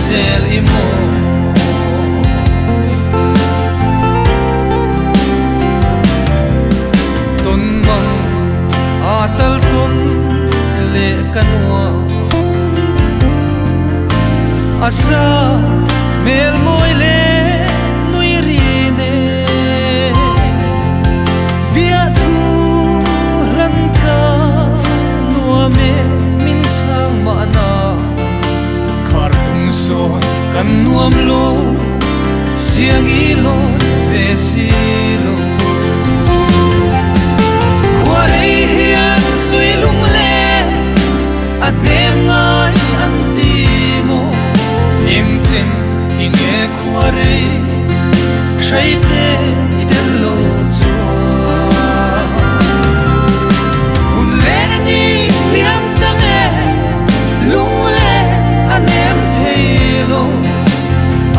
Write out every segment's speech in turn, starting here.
zel imo ton mang atal ton le kanwa asa mel moile nui rine bia thu ran ka nuwa me min chang ma na khar tung so kan nuam lo siang i lo ve si lo khwari hian sui lung le anem ngai an ti mo em chen inge khwari shaite idel lo chu un le ni liam ta me lung le anem thelo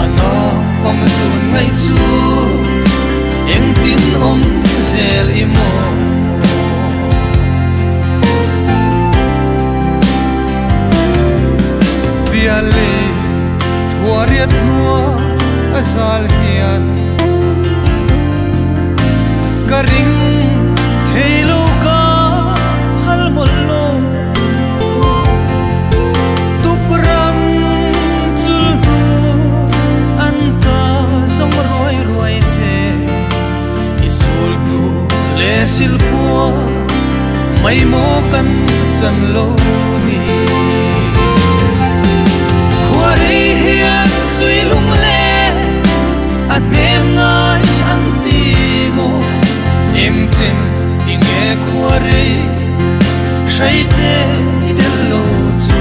ana phong zun ngai chu eng tin om zel imo biale thuariat nuwa azal hian karing thelo ka halmol lo tukram chulhu anta song roi roi che isul hu le silpua mai mo kan chan lo ni khwari hian sui lung le anem ngai an ti mo em chen inge khwari shaite idel lo chu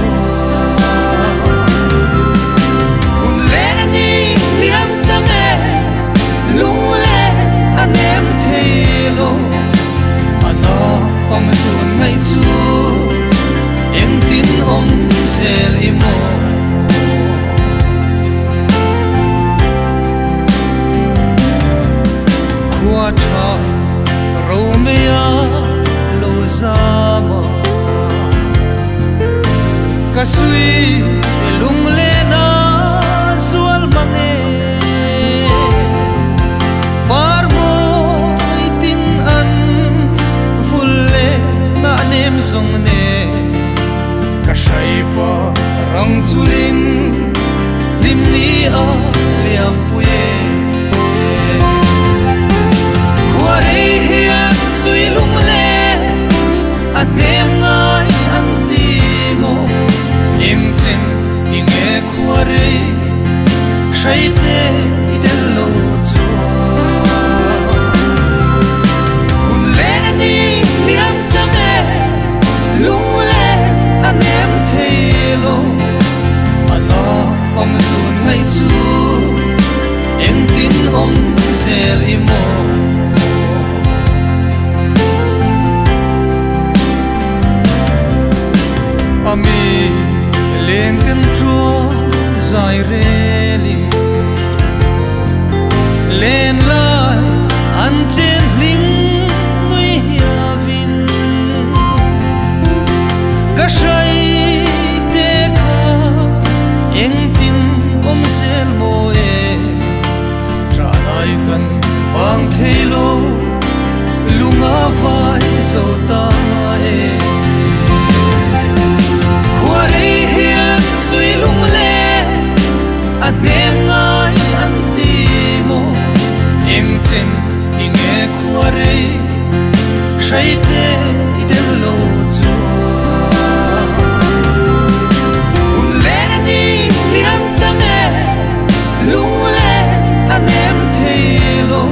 un le ni liam ta me lung le anem thelo ana phong zun ngai chu eng tin om zel imo khua tha ro me ya lo zama ka sui lung le na sual mange par mo itin an ful le na nem song ne ka shai pa rang chulin lim ni a liam puye khwari hian sui lung le anem ngai an ti mo em chen inge khwari shaite idel lo chu un le ni liam ta me lung le anem thelo ana phong zun ngai chu eng tin om zel imo ami leng kan tro zai relin len lai an chen lim nui hiavin ka shai te kha eng tin om sel mo e tra lai kan bang thelo lunga vai zo ta e khwari hian sui lung le anem ngai an ti mo em chen inge khwari shaite idel lo chu un le ni liam ta me lung le anem thelo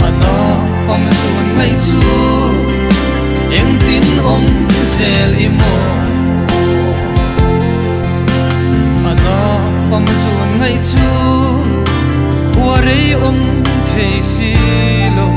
ana phong zun ngai chu eng tin om zel imo phong zun ngai chu khwari om thei si lo